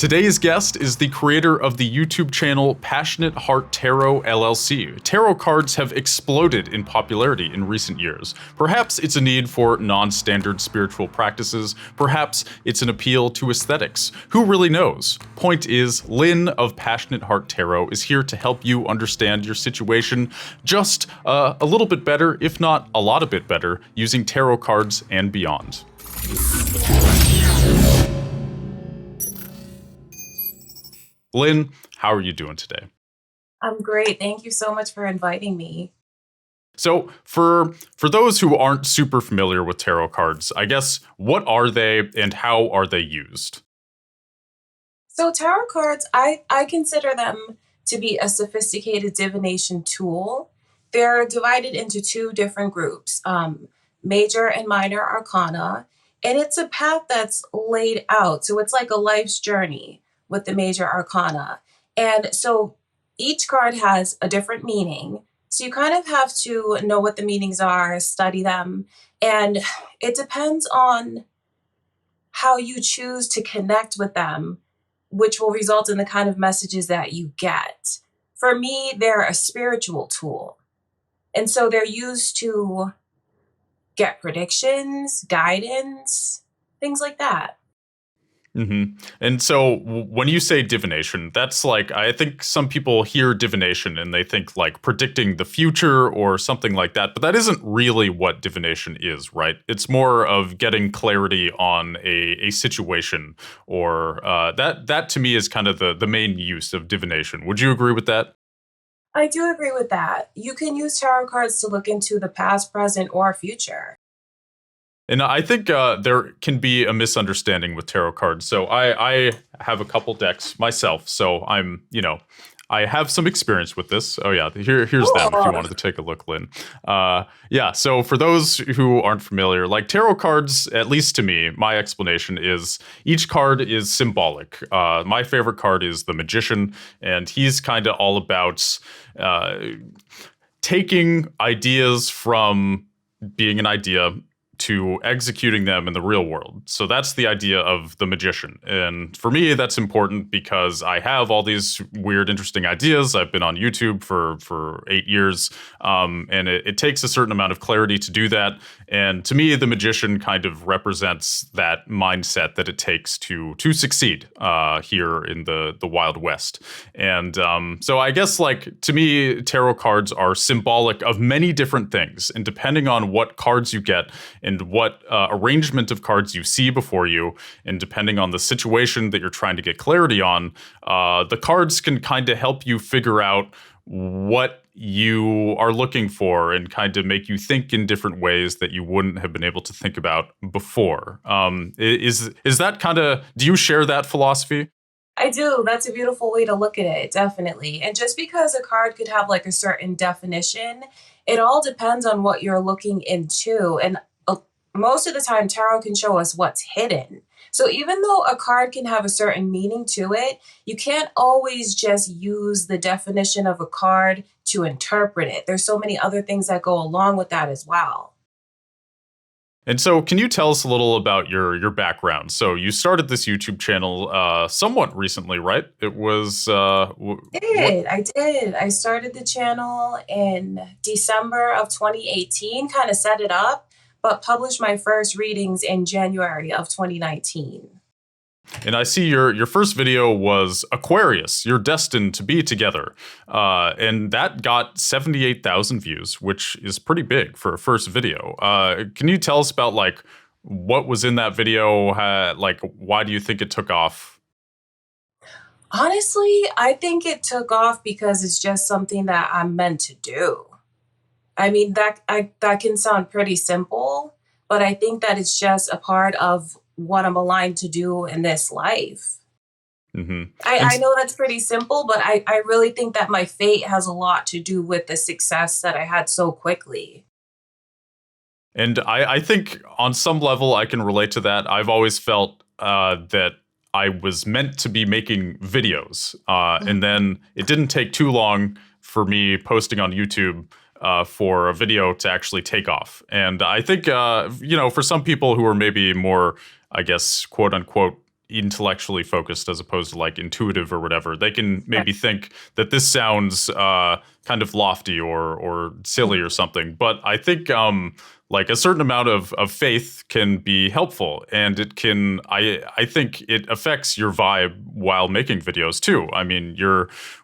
Today's guest is the creator of the YouTube channel Passionate Heart Tarot LLC. Tarot cards have exploded in popularity in recent years. Perhaps it's a need for non-standard spiritual practices. Perhaps it's an appeal to aesthetics. Who really knows? Point is, Lynn of Passionate Heart Tarot is here to help you understand your situation just a little bit better, if not a lot of bit better, using tarot cards and beyond. Lynn, how are you doing today? I'm great. Thank you so much for inviting me. So for those who aren't super familiar with tarot cards, I guess, what are they and how are they used? So tarot cards, I consider them to be a sophisticated divination tool. They're divided into two different groups, major and minor arcana, and it's a path that's laid out. So it's like a life's journey with the major arcana. And so each card has a different meaning. So you kind of have to know what the meanings are, study them, and it depends on how you choose to connect with them, which will result in the kind of messages that you get. For me, they're a spiritual tool. And so they're used to get predictions, guidance, things like that. Mm-hmm. And so when you say divination, that's like, I think some people hear divination and they think like predicting the future or something like that, but that isn't really what divination is, right? It's more of getting clarity on a situation, or that to me is kind of the main use of divination. Would you agree with that? I do agree with that. You can use tarot cards to look into the past, present, or future. And I think there can be a misunderstanding with tarot cards. So I have a couple decks myself. So I have some experience with this. Oh yeah, here's them if you wanted to take a look, Lynn. Yeah, so for those who aren't familiar, like tarot cards, at least to me, my explanation is each card is symbolic. My favorite card is the Magician, and he's kind of all about taking ideas from being an idea to executing them in the real world. So that's the idea of the Magician. And for me, that's important because I have all these weird, interesting ideas. I've been on YouTube for 8 years, and it takes a certain amount of clarity to do that. And to me, the Magician kind of represents that mindset that it takes to succeed here in the Wild West. And so I guess, like, to me, tarot cards are symbolic of many different things. And depending on what cards you get and what arrangement of cards you see before you, and depending on the situation that you're trying to get clarity on, the cards can kind of help you figure out what you are looking for and kind of make you think in different ways that you wouldn't have been able to think about before. Is that kind of, do you share that philosophy? I do. That's a beautiful way to look at it, definitely. And just because a card could have like a certain definition, it all depends on what you're looking into. And most of the time, tarot can show us what's hidden. So even though a card can have a certain meaning to it, you can't always just use the definition of a card to interpret it. There's so many other things that go along with that as well. And so can you tell us a little about your background? So you started this YouTube channel somewhat recently, right? It was... I did. I started the channel in December of 2018, kind of set it up, but published my first readings in January of 2019. And I see your first video was Aquarius, You're Destined to Be Together. And that got 78,000 views, which is pretty big for a first video. Can you tell us about, like, what was in that video? Like, why do you think it took off? Honestly, I think it took off because it's just something that I'm meant to do. I mean, that can sound pretty simple, but I think that it's just a part of what I'm aligned to do in this life. Mm-hmm. I know that's pretty simple, but I really think that my fate has a lot to do with the success that I had so quickly. And I think on some level I can relate to that. I've always felt that I was meant to be making videos. And then it didn't take too long for me posting on YouTube for a video to actually take off. And I think, for some people who are maybe more, I guess, quote unquote, intellectually focused as opposed to like intuitive or whatever. They can maybe think that this sounds kind of lofty or silly or something. But I think like a certain amount of faith can be helpful, and it can I think it affects your vibe while making videos too. I mean,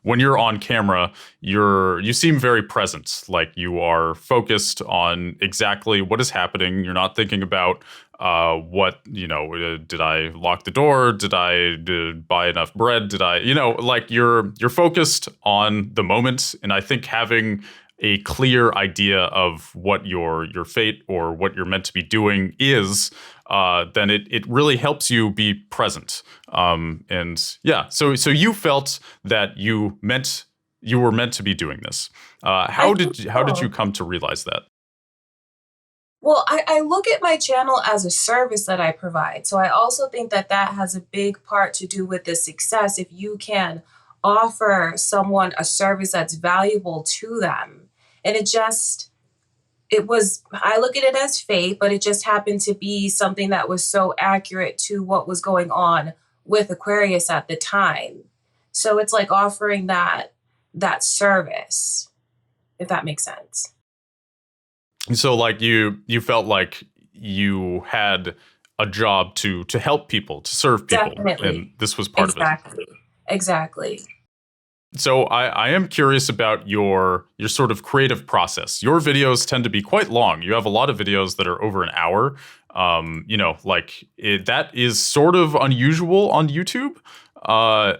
when you're on camera, you seem very present, like you are focused on exactly what is happening. You're not thinking about what, did I lock the door? Did buy enough bread? Did I, like you're focused on the moment. And I think having a clear idea of what your fate or what you're meant to be doing is, then it really helps you be present. And yeah, so you felt that you were meant to be doing this. How did you come to realize that? Well, I look at my channel as a service that I provide. So I also think that that has a big part to do with the success. If you can offer someone a service that's valuable to them. And I look at it as fate, but it just happened to be something that was so accurate to what was going on with Aquarius at the time. So it's like offering that service, if that makes sense. So like you felt like you had a job to help people, to serve people. Definitely. And this was part of it. Exactly. So I am curious about your sort of creative process. Your videos tend to be quite long. You have a lot of videos that are over an hour. That is sort of unusual on YouTube. I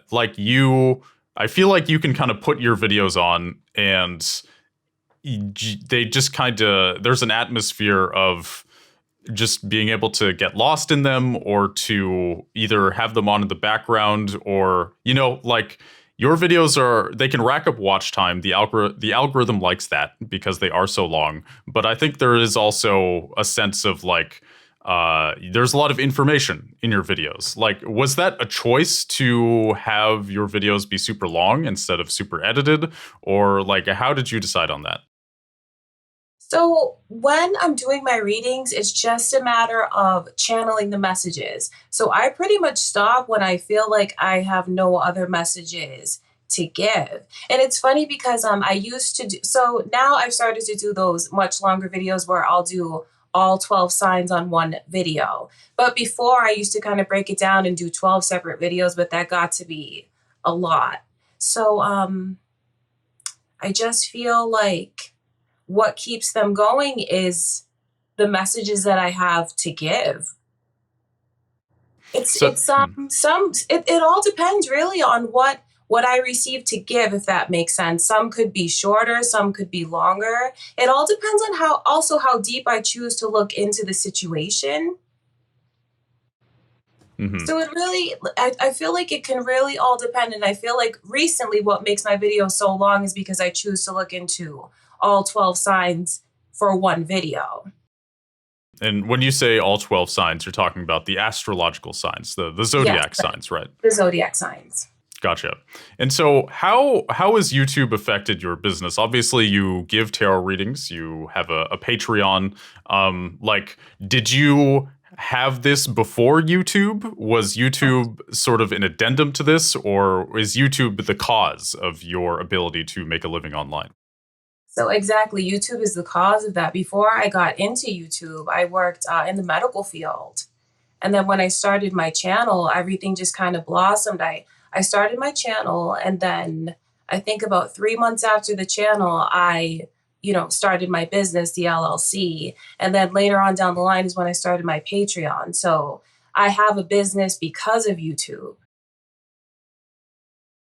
feel like you can kind of put your videos on and they just kind of, there's an atmosphere of just being able to get lost in them, or to either have them on in the background, or, like your videos they can rack up watch time. The algorithm likes that because they are so long. But I think there is also a sense of like, there's a lot of information in your videos. Like, was that a choice to have your videos be super long instead of super edited? Or like, how did you decide on that? So when I'm doing my readings, it's just a matter of channeling the messages. So I pretty much stop when I feel like I have no other messages to give. And it's funny because I used to do, so now I've started to do those much longer videos where I'll do all 12 signs on one video. But before, I used to kind of break it down and do 12 separate videos, but that got to be a lot. So I just feel like what keeps them going is the messages that I have to give. It all depends really on what I receive to give, if that makes sense. Some could be shorter, some could be longer. It all depends on how deep I choose to look into the situation. Mm-hmm. So it really, I feel like it can really all depend. And I feel like recently what makes my videos so long is because I choose to look into all 12 signs for one video. And when you say all 12 signs, you're talking about the astrological signs, the zodiac signs, right? The zodiac signs. Gotcha. And so how has YouTube affected your business? Obviously, you give tarot readings. You have a Patreon. Did you have this before YouTube? Was YouTube sort of an addendum to this, or is YouTube the cause of your ability to make a living online? So exactly, YouTube is the cause of that. Before I got into YouTube, I worked in the medical field. And then when I started my channel, everything just kind of blossomed. I started my channel, and then I think about 3 months after the channel, I started my business, the LLC. And then later on down the line is when I started my Patreon. So I have a business because of YouTube.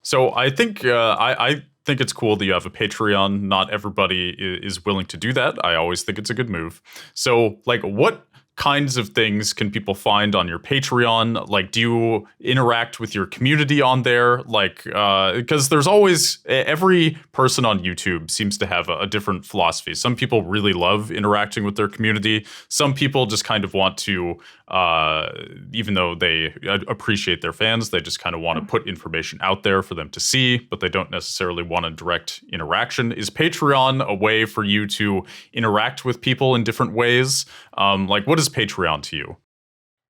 So I think I think it's cool that you have a Patreon. Not everybody is willing to do that. I always think it's a good move. So, like, what kinds of things can people find on your Patreon? Like, do you interact with your community on there? Like, because there's always, every person on YouTube seems to have a different philosophy. Some people really love interacting with their community. Some people just kind of want to, even though they appreciate their fans, they just kind of want to put information out there for them to see, but they don't necessarily want a direct interaction. Is Patreon a way for you to interact with people in different ways? Like, what is Patreon to you?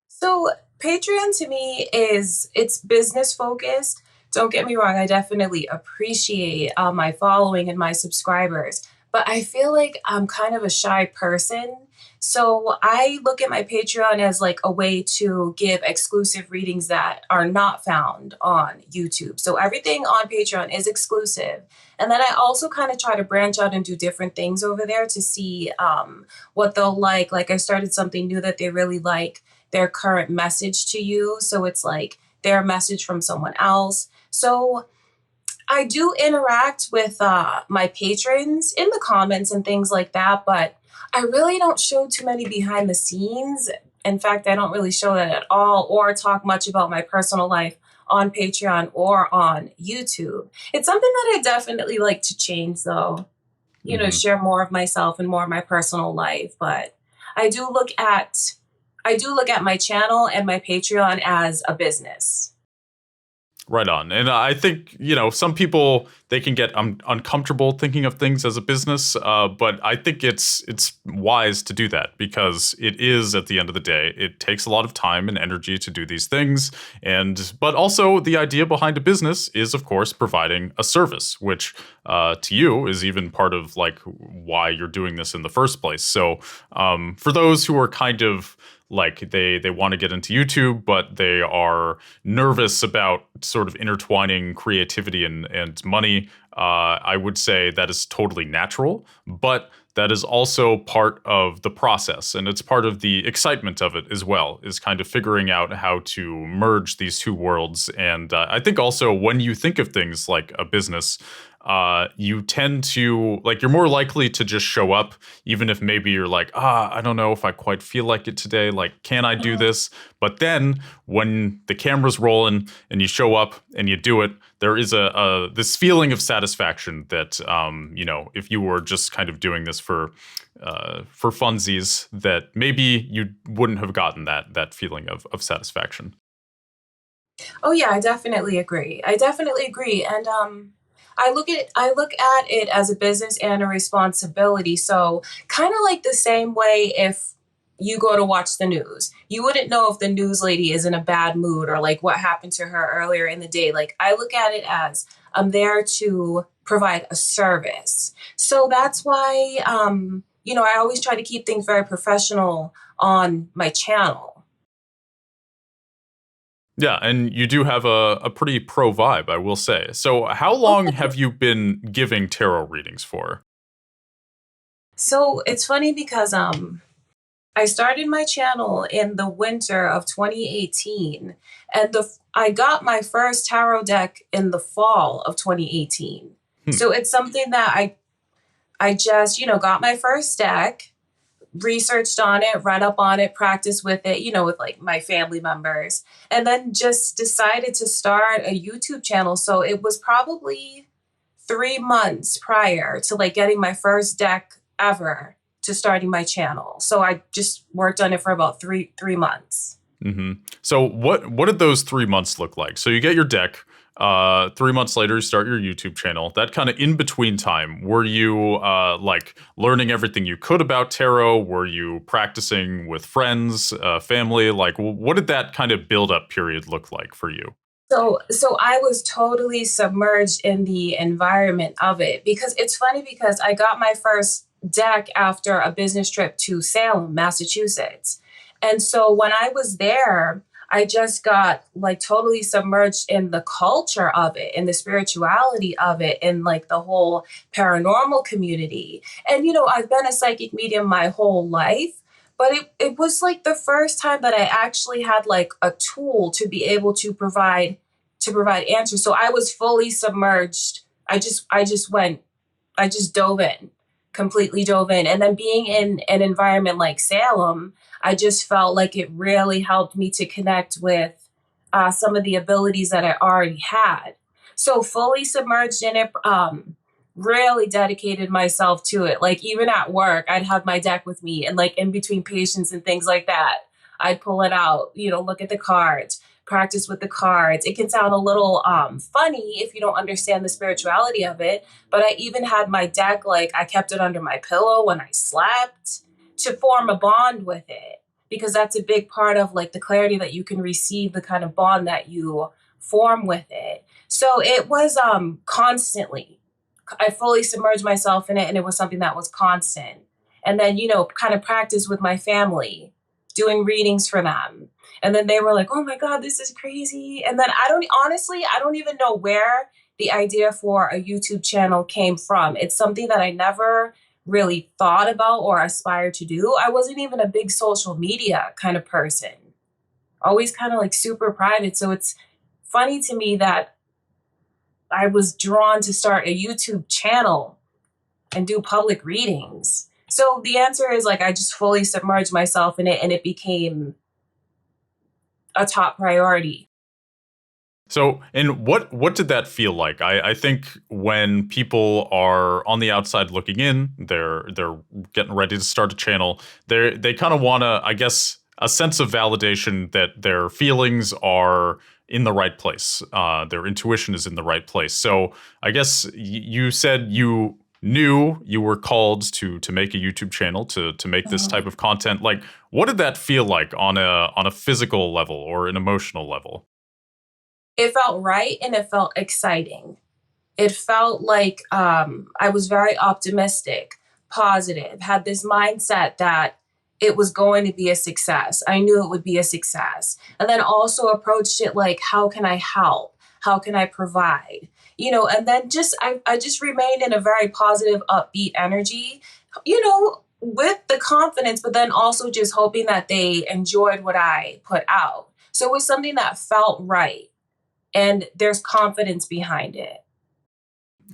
So Patreon to me is it's business focused. Don't get me wrong, I definitely appreciate my following and my subscribers, but I feel like I'm kind of a shy person. So I look at my Patreon as like a way to give exclusive readings that are not found on YouTube. So everything on Patreon is exclusive. And then I also kind of try to branch out and do different things over there to see what they'll like. Like I started something new that they really like, their current message to you. So it's like their message from someone else. So I do interact with my patrons in the comments and things like that, but I really don't show too many behind the scenes. In fact, I don't really show that at all or talk much about my personal life on Patreon or on YouTube. It's something that I definitely like to change, though, Hmm. share more of myself and more of my personal life. But I do look at I do look at my channel and my Patreon as a business. Right on. And I think, some people they can get uncomfortable thinking of things as a business, but I think it's wise to do that because it is at the end of the day, it takes a lot of time and energy to do these things. And but also the idea behind a business is of course providing a service, which to you is even part of like why you're doing this in the first place. So for those who are kind of like they want to get into YouTube, but they are nervous about sort of intertwining creativity and money. I would say that is totally natural, but that is also part of the process, and it's part of the excitement of it as well. Is kind of figuring out how to merge these two worlds, and I think also when you think of things like a business. You tend to like you're more likely to just show up even if maybe you're like, I don't know if I quite feel like it today. Like, can I do Mhm. this? But then when the camera's rolling and you show up and you do it, there is a this feeling of satisfaction that if you were just kind of doing this for funsies, that maybe you wouldn't have gotten that feeling of satisfaction. Oh yeah, I definitely agree. I definitely agree. And I look at it as a business and a responsibility. So kind of like the same way if you go to watch the news. You wouldn't know if the news lady is in a bad mood or like what happened to her earlier in the day. Like I look at it as I'm there to provide a service. So that's why I always try to keep things very professional on my channel. Yeah, and you do have a pretty pro vibe, I will say. So, how long have you been giving tarot readings for? So it's funny because I started my channel in the winter of 2018, and I got my first tarot deck in the fall of 2018. Hmm. So it's something that I just got my first deck, researched on it, read up on it, practiced with it, with like my family members, and then just decided to start a YouTube channel. So it was probably 3 months prior to like getting my first deck ever to starting my channel. So I just worked on it for about three months. Hmm. So, what did those 3 months look like? So, you get your deck. 3 months later, you start your YouTube channel. That kind of in between time, were you like learning everything you could about tarot? Were you practicing with friends, family? Like, what did that kind of build up period look like for you? So I was totally submerged in the environment of it because it's funny because I got my first deck after a business trip to Salem, Massachusetts. And so when I was there, I just got like totally submerged in the culture of it and the spirituality of it and like the whole paranormal community. And I've been a psychic medium my whole life, but it was like the first time that I actually had like a tool to be able to provide answers. So I was fully submerged. I just dove in, completely dove in. And then being in an environment like Salem, I just felt like it really helped me to connect with some of the abilities that I already had. So fully submerged in it, really dedicated myself to it. Like even at work, I'd have my deck with me and like in between patients and things like that. I'd pull it out, look at the cards, practice with the cards. It can sound a little funny if you don't understand the spirituality of it, but I even had my deck, like I kept it under my pillow when I slept to form a bond with it. because that's a big part of like the clarity that you can receive, the kind of bond that you form with it. So it was constantly. I fully submerged myself in it, and it was something that was constant. And then, kind of practice with my family, doing readings for them. And then they were like, oh my God, this is crazy. And then I don't even know where the idea for a YouTube channel came from. It's something that I never really thought about or aspired to do. I wasn't even a big social media kind of person, always kind of like super private. So it's funny to me that I was drawn to start a YouTube channel and do public readings. So the answer is like I just fully submerged myself in it, and it became a top priority. So, and what did that feel like? I think when people are on the outside looking in, they're getting ready to start a channel. They kind of want to, I guess, a sense of validation that their feelings are in the right place. Their intuition is in the right place. So, I guess you said you knew you were called to make a YouTube channel to make this type of content. Like, what did that feel like on a physical level or an emotional level? It felt right and it felt exciting. It felt like I was very optimistic, positive, had this mindset that it was going to be a success. I knew it would be a success. And then also approached it like, how can I help? How can I provide? And then I just remained in a very positive, upbeat energy, with the confidence, but then also just hoping that they enjoyed what I put out. So it was something that felt right. And there's confidence behind it.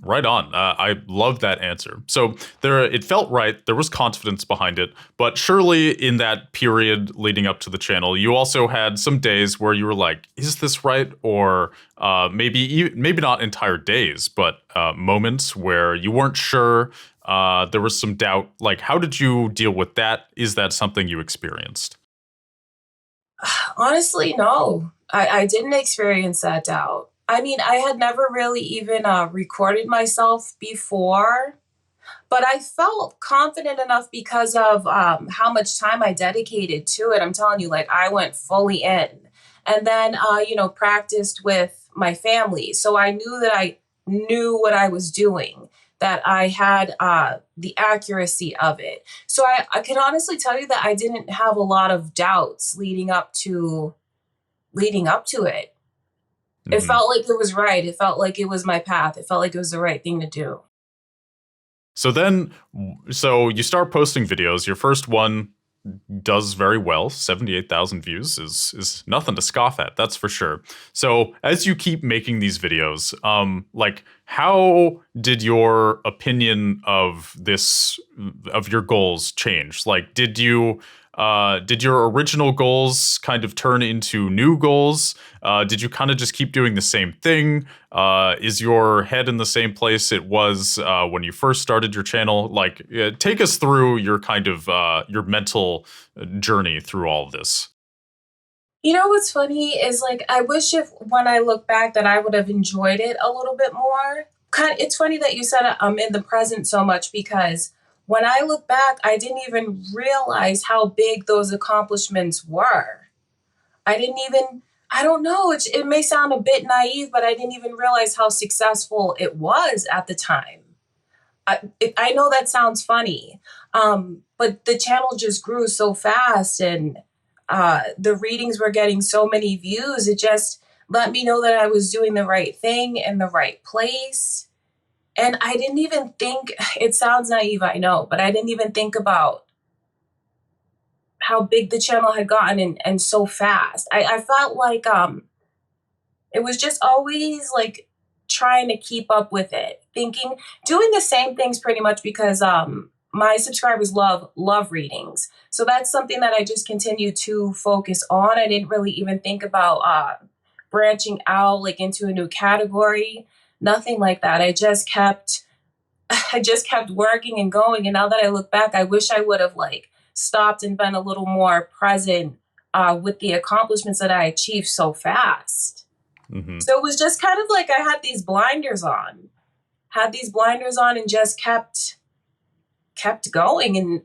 Right on. I love that answer. So it felt right. There was confidence behind it, but surely in that period leading up to the channel, you also had some days where you were like, "Is this right?" Or maybe not entire days, but moments where you weren't sure. There was some doubt. Like, how did you deal with that? Is that something you experienced? Honestly, no, I didn't experience that doubt. I mean, I had never really even recorded myself before, but I felt confident enough because of how much time I dedicated to it. I'm telling you, like, I went fully in. And then, practiced with my family. So I knew that I knew what I was doing, that I had the accuracy of it. So I can honestly tell you that I didn't have a lot of doubts leading up to it. It Mhm. felt like it was right. It felt like it was my path. It felt like it was the right thing to do. So you start posting videos. Your first one does very well. 78,000 views is nothing to scoff at, that's for sure. So as you keep making these videos, like, how did your opinion of your goals change? Like, did your original goals kind of turn into new goals? Did you kind of just keep doing the same thing? Is your head in the same place it was when you first started your channel? Like, take us through your kind of your mental journey through all of this. You know what's funny is like I wish if when I look back that I would have enjoyed it a little bit more. It's funny that you said I'm in the present so much because when I look back, I didn't even realize how big those accomplishments were. I didn't even, I don't know, it may sound a bit naive, but I didn't even realize how successful it was at the time. I know that sounds funny, but the channel just grew so fast and the readings were getting so many views. It just let me know that I was doing the right thing in the right place. And I didn't even think, it sounds naive, I know, but I didn't even think about how big the channel had gotten and so fast. I felt like it was just always like trying to keep up with it, thinking, doing the same things pretty much because my subscribers love readings. So that's something that I just continue to focus on. I didn't really even think about branching out like into a new category. Nothing like that. I just kept working and going. And now that I look back, I wish I would have like stopped and been a little more present with the accomplishments that I achieved so fast. Hmm. So it was just kind of like I had these blinders on and just kept going and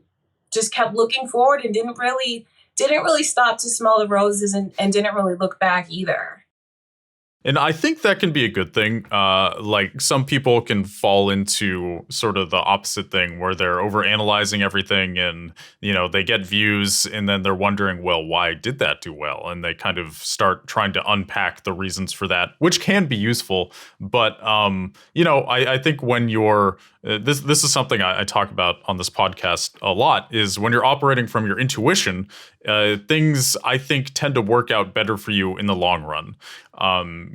just kept looking forward and didn't really didn't really stop to smell the roses and didn't really look back either. And I think that can be a good thing. Like some people can fall into sort of the opposite thing where they're overanalyzing everything and, they get views and then they're wondering, well, why did that do well? And they kind of start trying to unpack the reasons for that, which can be useful. But, I think when you're this is something I talk about on this podcast a lot is when you're operating from your intuition, things I think tend to work out better for you in the long run.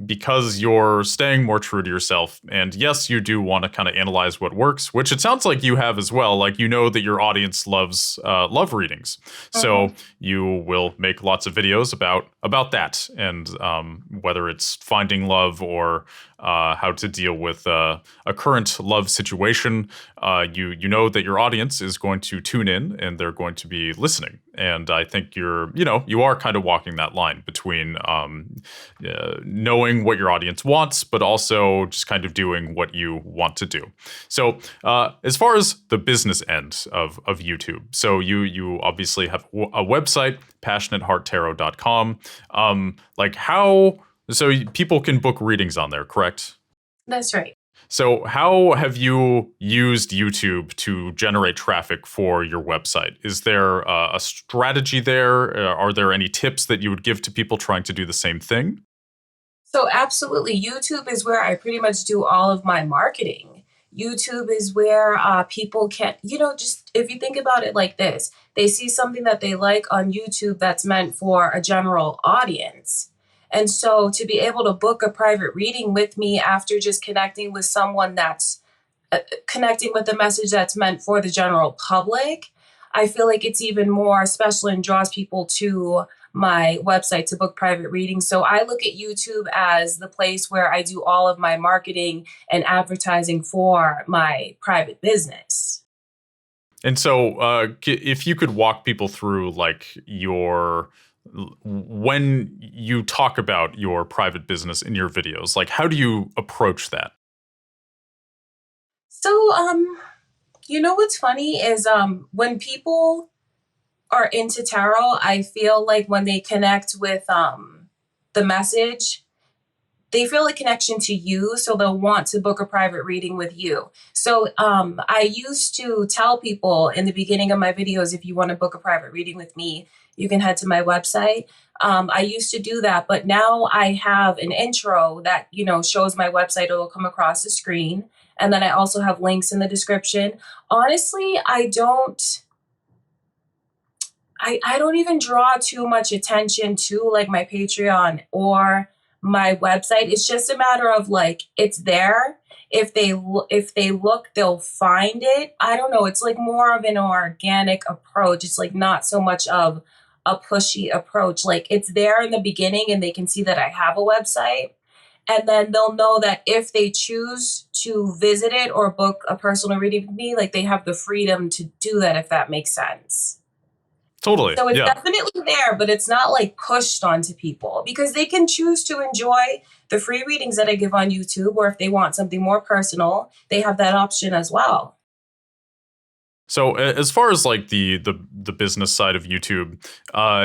Because you're staying more true to yourself. And yes, you do want to kind of analyze what works, which it sounds like you have as well. Like, that your audience loves love readings. So you will make lots of videos about that and whether it's finding love or how to deal with a current love situation. You know that your audience is going to tune in and they're going to be listening. And I think you are kind of walking that line between knowing what your audience wants, but also just kind of doing what you want to do. So as far as the business end of YouTube, so you obviously have a website, passionatehearttarot.com. So people can book readings on there, correct? That's right. So how have you used YouTube to generate traffic for your website? Is there a strategy there? Are there any tips that you would give to people trying to do the same thing? So absolutely, YouTube is where I pretty much do all of my marketing. YouTube is where people can, just if you think about it like this, they see something that they like on YouTube that's meant for a general audience. And so to be able to book a private reading with me after just connecting with someone that's connecting with a message that's meant for the general public, I feel like it's even more special and draws people to my website to book private readings. So I look at YouTube as the place where I do all of my marketing and advertising for my private business. And so if you could walk people through like when you talk about your private business in your videos, like how do you approach that? So, what's funny is when people are into tarot, I feel like when they connect with the message, they feel a connection to you, so they'll want to book a private reading with you. So I used to tell people in the beginning of my videos, if you want to book a private reading with me, you can head to my website. I used to do that, but now I have an intro that, shows my website. It'll come across the screen. And then I also have links in the description. Honestly, I don't even draw too much attention to like my Patreon or my website. It's just a matter of like, it's there. If they look, they'll find it. I don't know. It's like more of an organic approach. It's like not so much of a pushy approach. Like it's there in the beginning and they can see that I have a website. And then they'll know that if they choose to visit it or book a personal reading with me, like they have the freedom to do that, if that makes sense. Totally. So it's Yeah. definitely there, but it's not like pushed onto people because they can choose to enjoy the free readings that I give on YouTube, or if they want something more personal, they have that option as well. So as far as like the business side of YouTube,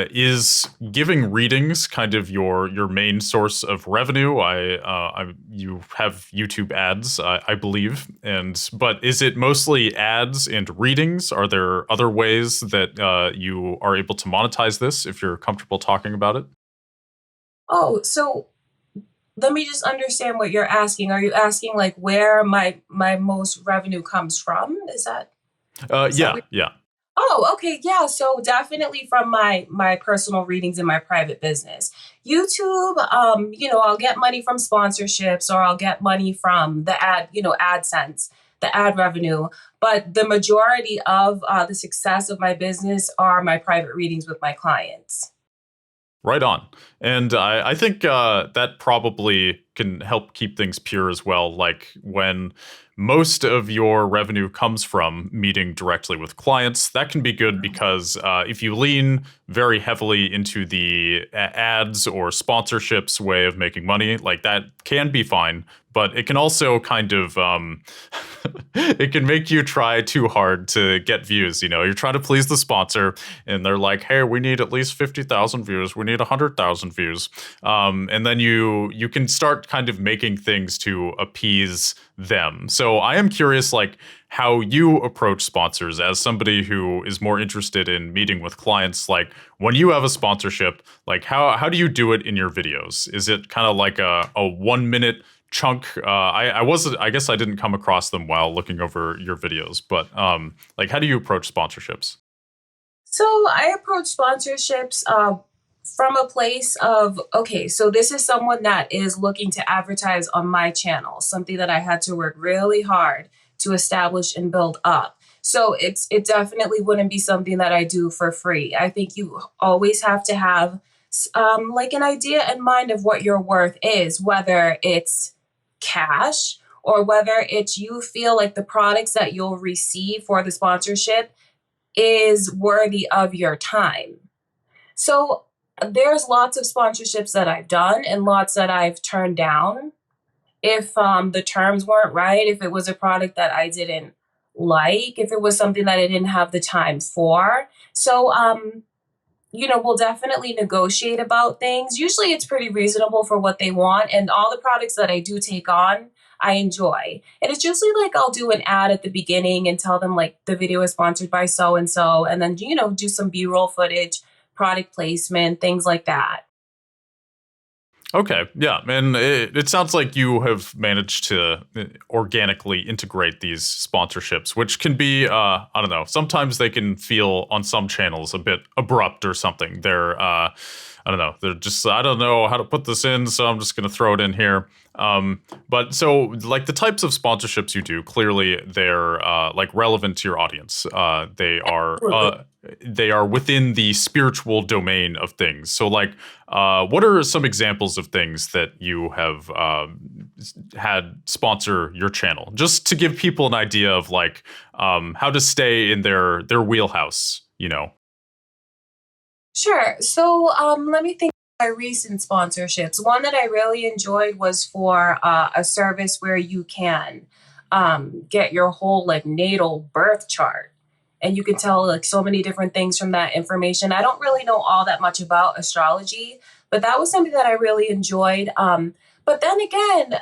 is giving readings kind of your main source of revenue? You have YouTube ads, I believe, but is it mostly ads and readings? Are there other ways that you are able to monetize this if you're comfortable talking about it? Oh, so let me just understand what you're asking. Are you asking like where my most revenue comes from? Is that Yeah. Oh, okay. Yeah. So definitely from my personal readings in my private business. YouTube, I'll get money from sponsorships or I'll get money from the AdSense, the ad revenue. But the majority of the success of my business are my private readings with my clients. Right on. And I think that probably can help keep things pure as well. Like when most of your revenue comes from meeting directly with clients, that can be good because if you lean very heavily into the ads or sponsorships way of making money, like that can be fine. But it can also kind of it can make you try too hard to get views. You know, you're trying to please the sponsor, and they're like, "Hey, we need at least 50,000 views. We need 100,000 views," and then you can start kind of making things to appease them. So I am curious, like how you approach sponsors as somebody who is more interested in meeting with clients. Like when you have a sponsorship, like how do you do it in your videos? Is it kind of like a 1 minute chunk? I guess I didn't come across them while looking over your videos, but like how do you approach sponsorships? So I approach sponsorships from a place of, okay, so this is someone that is looking to advertise on my channel, something that I had to work really hard to establish and build up. So it definitely wouldn't be something that I do for free. I think you always have to have like an idea in mind of what your worth is, whether it's cash or whether it's you feel like the products that you'll receive for the sponsorship is worthy of your time. So there's lots of sponsorships that I've done and lots that I've turned down. If the terms weren't right, if it was a product that I didn't like, if it was something that I didn't have the time for. So, we'll definitely negotiate about things. Usually it's pretty reasonable for what they want. And all the products that I do take on, I enjoy. And it's usually like I'll do an ad at the beginning and tell them like the video is sponsored by so and so, and then, do some B-roll footage, product placement, things like that. Okay, yeah, and it sounds like you have managed to organically integrate these sponsorships, which can be, I don't know, sometimes they can feel on some channels a bit abrupt or something. I don't know, they're just, I don't know how to put this in, so I'm just going to throw it in here. But so, like the types of sponsorships you do, clearly they're like relevant to your audience. They are within the spiritual domain of things. So, like, what are some examples of things that you have had sponsor your channel? Just to give people an idea of like how to stay in their wheelhouse. You know. Sure. So let me think of my recent sponsorships. One that I really enjoyed was for a service where you can get your whole like natal birth chart. And you can tell like so many different things from that information. I don't really know all that much about astrology, but that was something that I really enjoyed. But then again,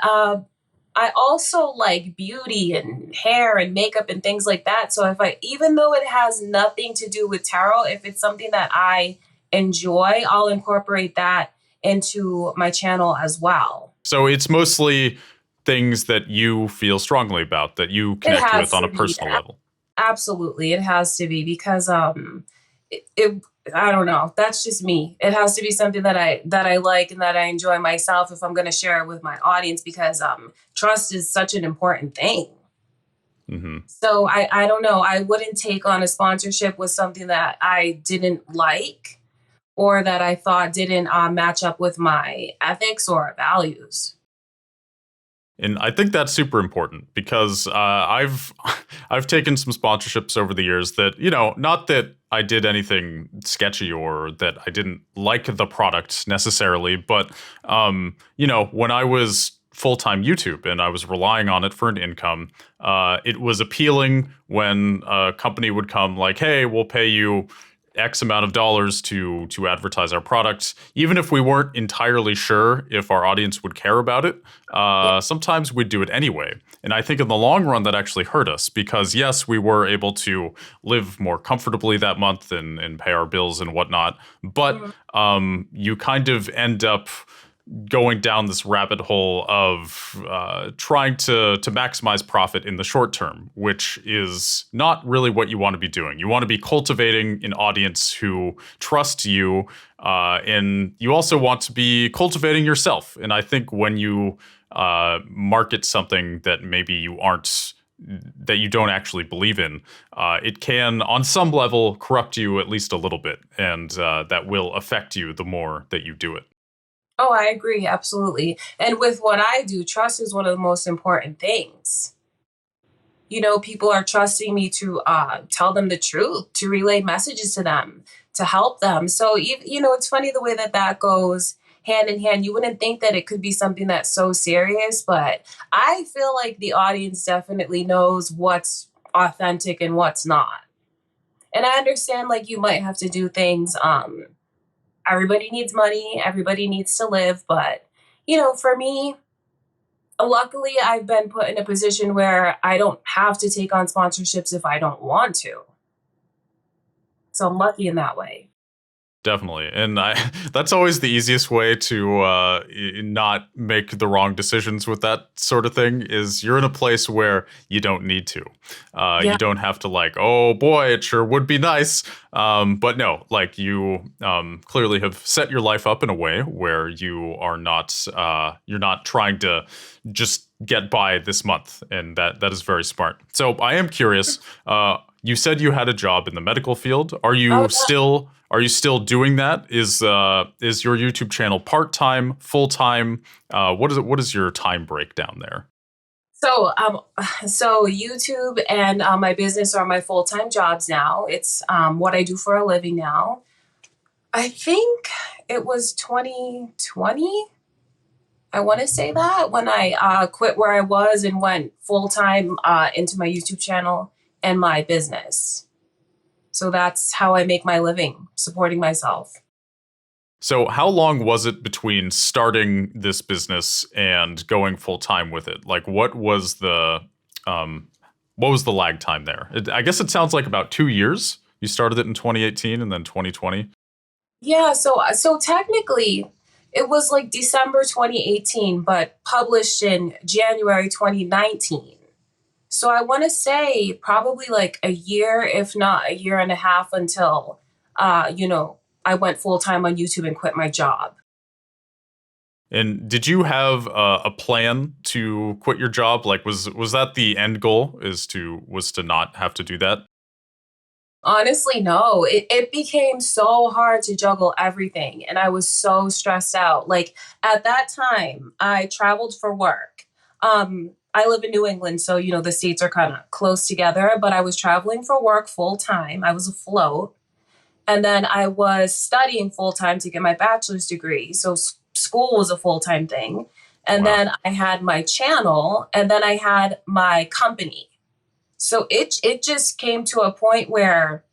I also like beauty and hair and makeup and things like that. So even though it has nothing to do with tarot, if it's something that I enjoy, I'll incorporate that into my channel as well. So it's mostly things that you feel strongly about, that you It connect with has on to a be personal that. level. Absolutely, it has to be because it I don't know. That's just me. It has to be something that I like and that I enjoy myself if I'm going to share it with my audience because trust is such an important thing. Hmm. So I don't know. I wouldn't take on a sponsorship with something that I didn't like or that I thought didn't match up with my ethics or values. And I think that's super important because I've taken some sponsorships over the years that, you know, not that I did anything sketchy or that I didn't like the product necessarily, but you know, when I was full-time YouTube and I was relying on it for an income, it was appealing when a company would come like, "Hey, we'll pay you X amount of dollars to advertise our products," even if we weren't entirely sure if our audience would care about it. Yeah. Sometimes we'd do it anyway, and I think in the long run that actually hurt us because yes, we were able to live more comfortably that month and pay our bills and whatnot, but Mhm. you kind of end up going down this rabbit hole of trying to maximize profit in the short term, which is not really what you want to be doing. You want to be cultivating an audience who trusts you, and you also want to be cultivating yourself. And I think when you market something that maybe that you don't actually believe in, it can, on some level, corrupt you at least a little bit, and that will affect you the more that you do it. Oh, I agree, absolutely. And with what I do, trust is one of the most important things. People are trusting me to tell them the truth, to relay messages to them, to help them. So, it's funny the way that that goes hand in hand. You wouldn't think that it could be something that's so serious, but I feel like the audience definitely knows what's authentic and what's not. And I understand, like, you might have to do things. Everybody needs money, everybody needs to live, but, for me, luckily, I've been put in a position where I don't have to take on sponsorships if I don't want to. So I'm lucky in that way. Definitely. And that's always the easiest way to not make the wrong decisions with that sort of thing is you're in a place where you don't need to. Yeah. You don't have to like, oh boy, it sure would be nice. But no, like you clearly have set your life up in a way where you're not trying to just get by this month. And that is very smart. So I am curious, you said you had a job in the medical field. Oh, Are you still doing that? Is your YouTube channel part-time, full-time? What is your time breakdown there? so YouTube and my business are my full time jobs now. It's what I do for a living now. I think it was 2020. I want to say that when I quit where I was and went full time into my YouTube channel and my business. So that's how I make my living, supporting myself. So how long was it between starting this business and going full-time with it? Like um what was the lag time there? I guess it sounds like about 2 years. You started it in 2018 and then 2020. Yeah, so technically it was like December 2018, but published in January 2019. So I want to say probably like a year, if not a year and a half until I went full time on YouTube and quit my job. And did you have a plan to quit your job? Like was that the end goal was to not have to do that? Honestly, no. It became so hard to juggle everything. And I was so stressed out. Like at that time, I traveled for work. I live in New England, so, the states are kind of close together, but I was traveling for work full time. I was afloat. And then I was studying full time to get my bachelor's degree. So school was a full time thing. And Wow. then I had my channel, and then I had my company. So it just came to a point where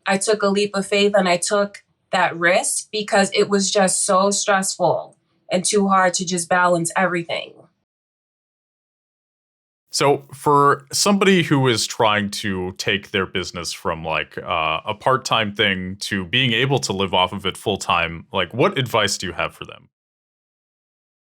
I took a leap of faith and I took that risk because it was just so stressful and too hard to just balance everything. So, for somebody who is trying to take their business from like a part-time thing to being able to live off of it full-time, like what advice do you have for them?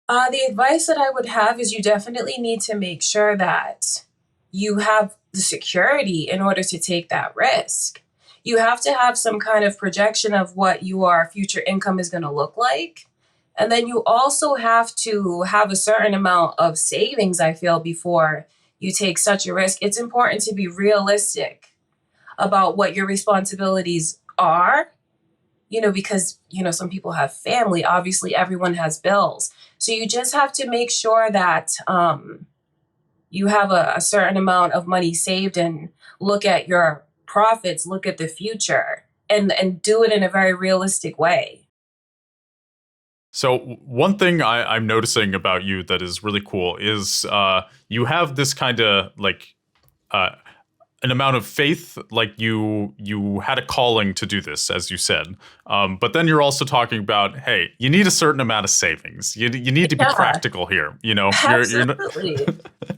The advice that I would have is you definitely need to make sure that you have the security in order to take that risk. You have to have some kind of projection of what your future income is going to look like. And then you also have to have a certain amount of savings, I feel, before you take such a risk. It's important to be realistic about what your responsibilities are, because, some people have family. Obviously, everyone has bills. So you just have to make sure that you have a certain amount of money saved and look at your profits, look at the future, and do it in a very realistic way. So, one thing I'm noticing about you that is really cool is you have this kind of like uh, an amount of faith, like you had a calling to do this, as you said. But then you're also talking about, hey, you need a certain amount of savings. You need to be Yeah, practical here. You're not, absolutely.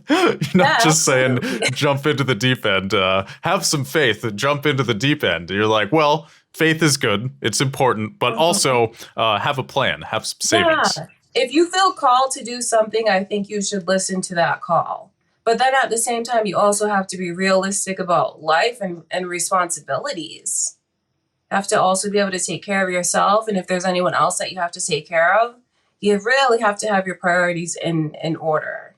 you're not Yeah, just saying absolutely. jump into the deep end. Have some faith, jump into the deep end. You're like, well, faith is good, it's important, but Mhm. also have a plan, have some Yeah. savings. If you feel called to do something, I think you should listen to that call. But then at the same time, you also have to be realistic about life and responsibilities. You have to also be able to take care of yourself. And if there's anyone else that you have to take care of, you really have to have your priorities in order.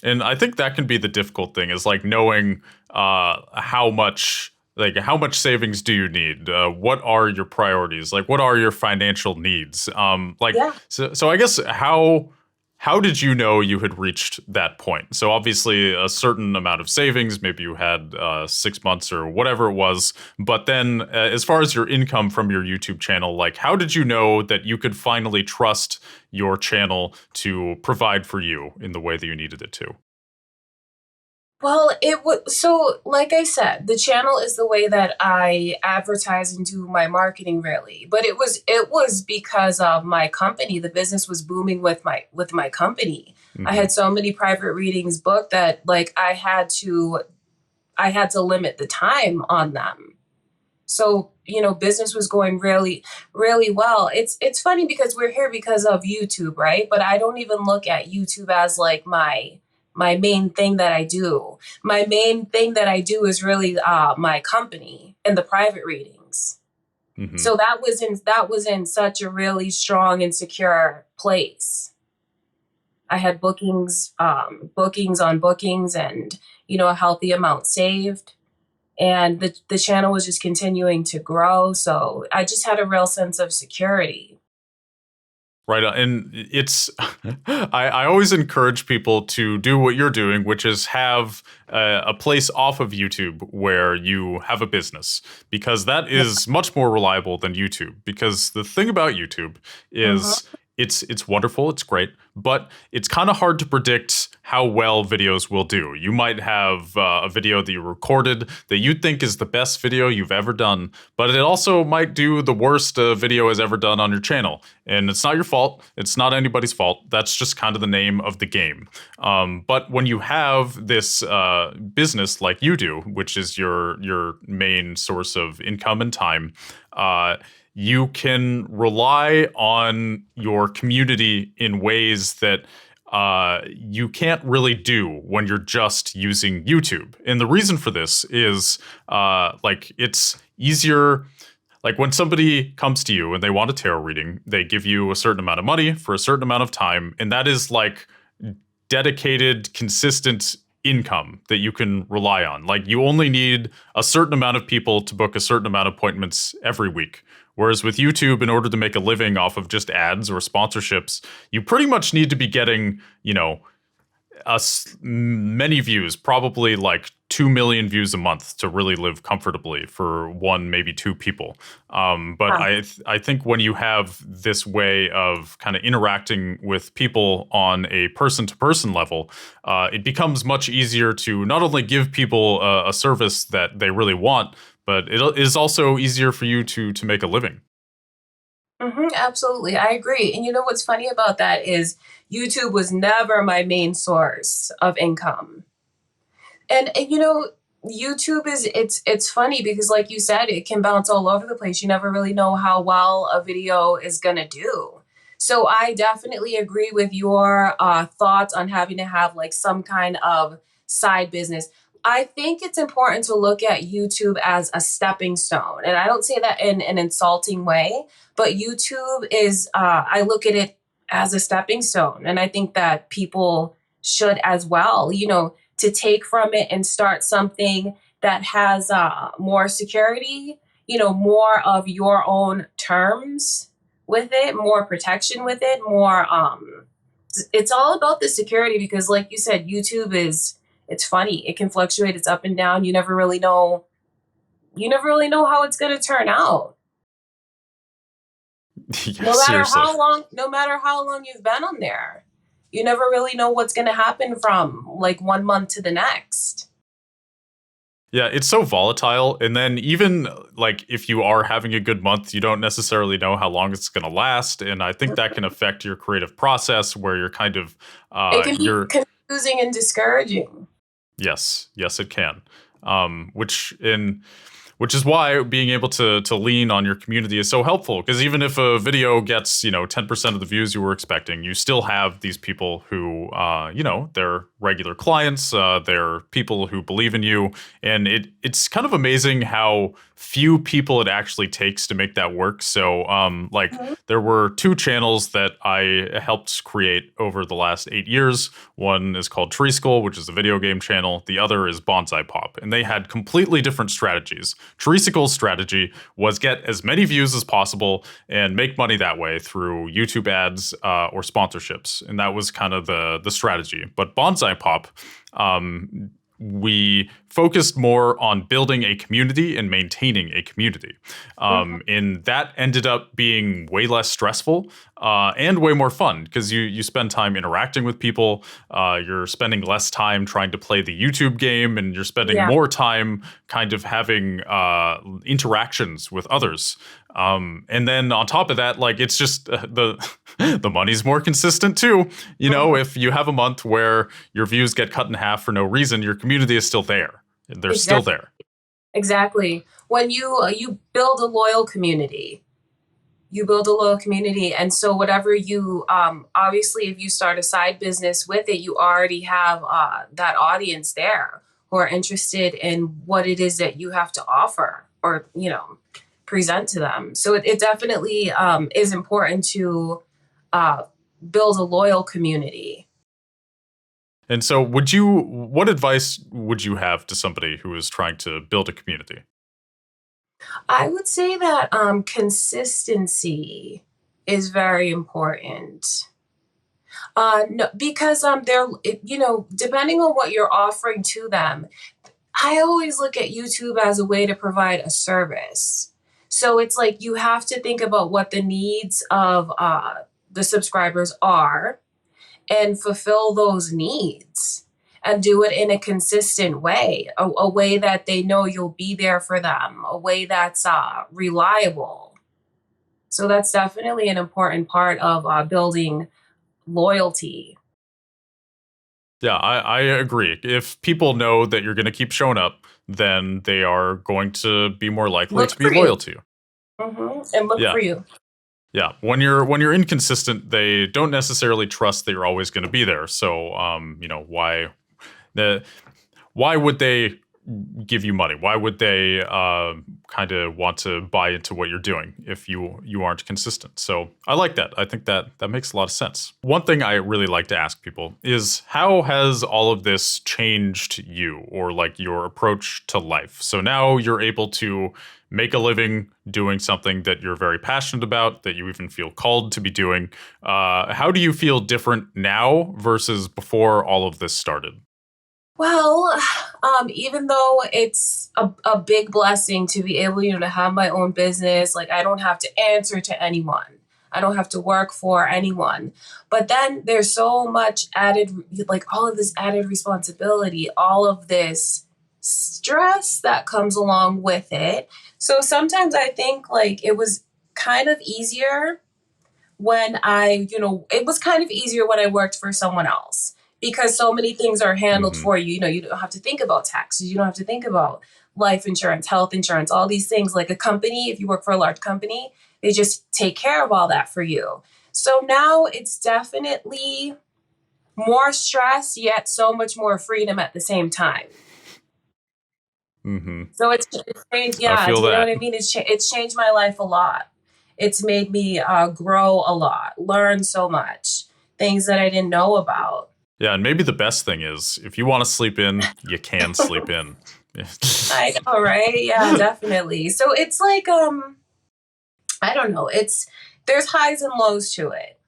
And I think that can be the difficult thing is like knowing how much Like, how much savings do you need? What are your priorities? Like, what are your financial needs? Yeah. So I guess how did you know you had reached that point? So obviously, a certain amount of savings. Maybe you had 6 months or whatever it was. But then, as far as your income from your YouTube channel, like, how did you know that you could finally trust your channel to provide for you in the way that you needed it to? Well, it was so like I said, the channel is the way that I advertise and do my marketing really. But it was because of my company. The business was booming with my company. I Hmm. had so many private readings booked that like I had to limit the time on them. So, business was going really, really well. It's funny because we're here because of YouTube, right? But I don't even look at YouTube as like my main thing that I do. My main thing that I do is really my company and the private readings. Hmm. So that was in such a really strong and secure place. I had bookings on bookings, and a healthy amount saved, and the channel was just continuing to grow, so I just had a real sense of security. Right. And it's, I always encourage people to do what you're doing, which is have a place off of YouTube where you have a business, because that Yeah. is much more reliable than YouTube. Because the thing about YouTube Mhm. is it's wonderful, it's great, but it's kind of hard to predict how well videos will do. You might have a video that you recorded that you think is the best video you've ever done, but it also might do the worst a video has ever done on your channel. And it's not your fault. It's not anybody's fault. That's just kind of the name of the game. But when you have this business like you do, which is your main source of income and time, uh, you can rely on your community in ways that you can't really do when you're just using YouTube. And the reason for this is like it's easier. Like when somebody comes to you and they want a tarot reading, they give you a certain amount of money for a certain amount of time, and that is like dedicated, consistent income that you can rely on. Like you only need a certain amount of people to book a certain amount of appointments every week. Whereas with YouTube, in order to make a living off of just ads or sponsorships, you pretty much need to be getting, many views, probably like 2 million views a month to really live comfortably for one, maybe two people. But Huh. I think when you have this way of kind of interacting with people on a person to person level, it becomes much easier to not only give people a service that they really want, but it is also easier for you to make a living. Absolutely, I agree. And you know what's funny about that is YouTube was never my main source of income. And YouTube is it's funny because like you said, it can bounce all over the place. You never really know how well a video is gonna do. So I definitely agree with your thoughts on having to have like some kind of side business. I think it's important to look at YouTube as a stepping stone. And I don't say that in an insulting way, but YouTube is, I look at it as a stepping stone. And I think that people should as well, to take from it and start something that has more security, more of your own terms with it, more protection with it, more. It's all about the security because, like you said, YouTube is. It's funny. It can fluctuate. It's up and down. You never really know. You never really know how it's going to turn out. Yeah, No matter seriously. how long, no matter how long you've been on there, you never really know what's going to happen from like one month to the next. Yeah, it's so volatile. And then even like if you are having a good month, you don't necessarily know how long it's going to last. And I think that can affect your creative process where you're kind of It can be you're confusing and discouraging. yes, yes it can. Which in which is why being able to lean on your community is so helpful. Because even if a video gets 10% of the views you were expecting, you still have these people who they're regular clients, they're people who believe in you, and it's kind of amazing how few people it actually takes to make that work. So Mhm. there were two channels that I helped create over the last 8 years. One is called Tree Skull, which is a video game channel. The other is Bonsai Pop, and they had completely different strategies. Tree Skull's strategy was get as many views as possible and make money that way through YouTube ads or sponsorships, and that was kind of the strategy. But Bonsai Pop, we focused more on building a community and maintaining a community. Mhm. And that ended up being way less stressful and way more fun because you spend time interacting with people. You're spending less time trying to play the YouTube game, and you're spending Yeah. more time kind of having interactions with others. And then on top of that, like it's just the money's more consistent too. Mhm. If you have a month where your views get cut in half for no reason, your community is still there. They're still Exactly. there. Exactly. When you build a loyal community, you build a loyal community, and so whatever you obviously, if you start a side business with it, you already have that audience there who are interested in what it is that you have to offer or present to them. So it definitely is important to uh, build a loyal community. And so, what advice would you have to somebody who is trying to build a community? I would say that consistency is very important. No, because depending on what you're offering to them, I always look at YouTube as a way to provide a service. So it's like you have to think about what the needs of the subscribers are and fulfill those needs and do it in a consistent way, a way that they know you'll be there for them, a way that's reliable. So that's definitely an important part of building loyalty. Yeah, I agree. If people know that you're going to keep showing up, then they are going to be more likely to Look be for you. loyal to you. And look Yeah, for you. yeah. When you're inconsistent, they don't necessarily trust that you're always going to be there. So, the why would they give you money? Why would they kind of want to buy into what you're doing if you aren't consistent? So I like that. I think that makes a lot of sense. One thing I really like to ask people is how has all of this changed you or like your approach to life? So now you're able to make a living doing something that you're very passionate about, that you even feel called to be doing. How do you feel different now versus before all of this started? Well, even though it's a big blessing to be able, to have my own business, like I don't have to answer to anyone. I don't have to work for anyone. But then there's so much added, like all of this added responsibility, all of this stress that comes along with it. So sometimes I think like it was kind of easier when it was kind of easier when I worked for someone else because so many things are handled Hmm. for you. You don't have to think about taxes. You don't have to think about life insurance, health insurance, all these things. Like a company, if you work for a large company, they just take care of all that for you. So now it's definitely more stress, yet so much more freedom at the same time. Hmm. So it's changed. I Yeah, feel do you know what that. I mean? It's changed my life a lot. It's made me grow a lot, learn so much, things that I didn't know about. Yeah, and maybe the best thing is if you want to sleep in, you can sleep in. I know, right? Yeah, definitely. So it's like I don't know. There's highs and lows to it.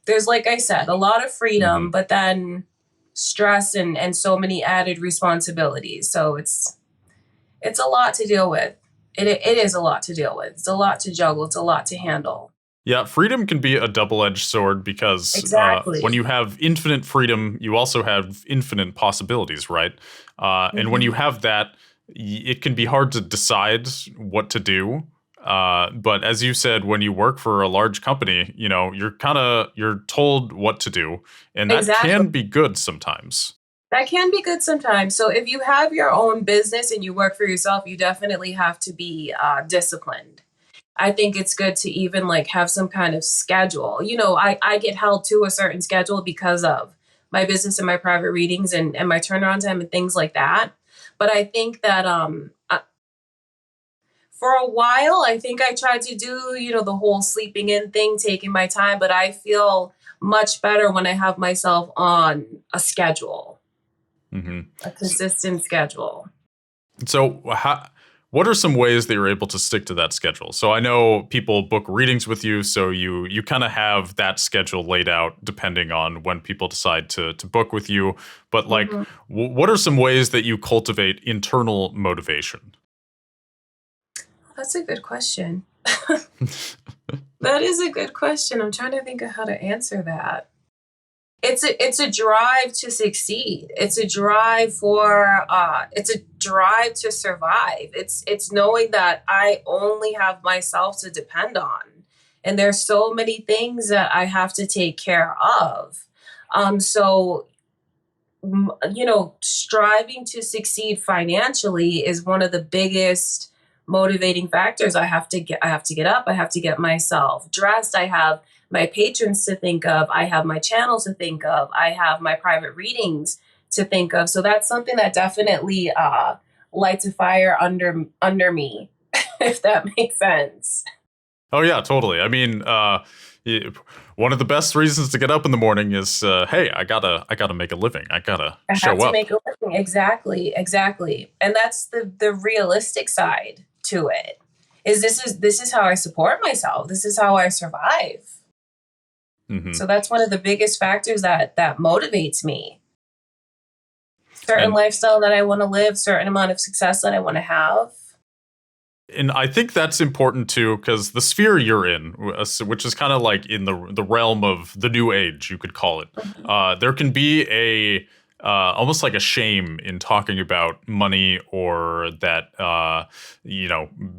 There's, like I said, a lot of freedom, Hmm. but then stress and so many added responsibilities. So it's a lot to deal with. It is a lot to deal with. It's a lot to juggle. It's a lot to handle. Yeah, freedom can be a double-edged sword because when Exactly. you have infinite freedom, you also have infinite possibilities, right? And when you Mhm. have that, it can be hard to decide what to do. But as you said, when you work for a large company, you're told what to do, and that Exactly. can be good sometimes. That can be good sometimes. So if you have your own business and you work for yourself, you definitely have to be disciplined. I think it's good to even like have some kind of schedule. I get held to a certain schedule because of my business and my private readings and my turnaround time and things like that. But I think that for a while, I think I tried to do, the whole sleeping in thing, taking my time, but I feel much better when I have myself on a schedule, Hmm. a consistent schedule. So, what are some ways that you're able to stick to that schedule? So, I know people book readings with you, so you kind of have that schedule laid out depending on when people decide to book with you. But like, Mhm. what are some ways that you cultivate internal motivation? That's a good question. That is a good question. I'm trying to think of how to answer that. It's a drive to succeed. It's a drive to survive. It's knowing that I only have myself to depend on. And there's so many things that I have to take care of. So striving to succeed financially is one of the biggest motivating factors. I have to get up, I have to get myself dressed, I have my patrons to think of, I have my channel to think of, I have my private readings to think of. So that's something that definitely lights a fire under me, if that makes sense. Oh yeah, totally. I mean, y- one of the best reasons to get up in the morning is, hey, I gotta make a living. I gotta I have show to up. make a living. Exactly, exactly. And that's the realistic side to it. This is how I support myself. This is how I survive. Hmm. So that's one of the biggest factors that motivates me. Certain And lifestyle that I want to live, certain amount of success that I want to have. and I think that's important too, because the sphere you're in, which is kind of like in the realm of the new age, you could call it. Mhm. There can be a almost like a shame in talking about money, or that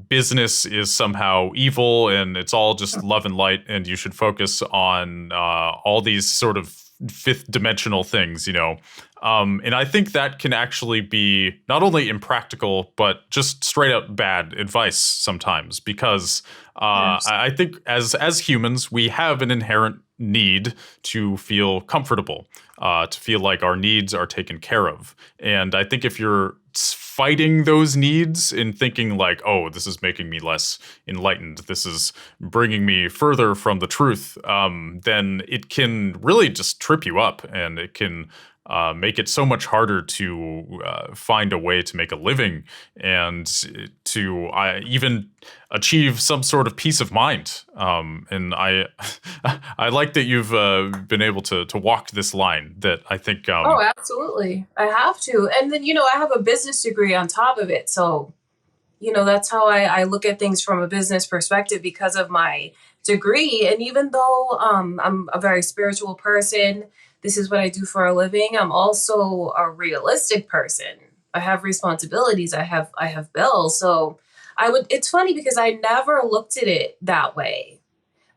business is somehow evil and it's all just love and light, and you should focus on all these sort of fifth dimensional things. And I think that can actually be not only impractical, but just straight up bad advice sometimes, because Yes. I think as humans, we have an inherent need to feel comfortable, to feel like our needs are taken care of. And I think if you're fighting those needs and thinking like, oh, this is making me less enlightened, this is bringing me further from the truth, then it can really just trip you up, and it can make it so much harder to find a way to make a living, and to even achieve some sort of peace of mind. And I like that you've been able to walk this line. That I think. Oh, absolutely. I have to. And then, I have a business degree on top of it. So, that's how I look at things from a business perspective because of my degree. And even though I'm a very spiritual person, this is what I do for a living. I'm also a realistic person. I have responsibilities. I have bills. So it's funny because I never looked at it that way.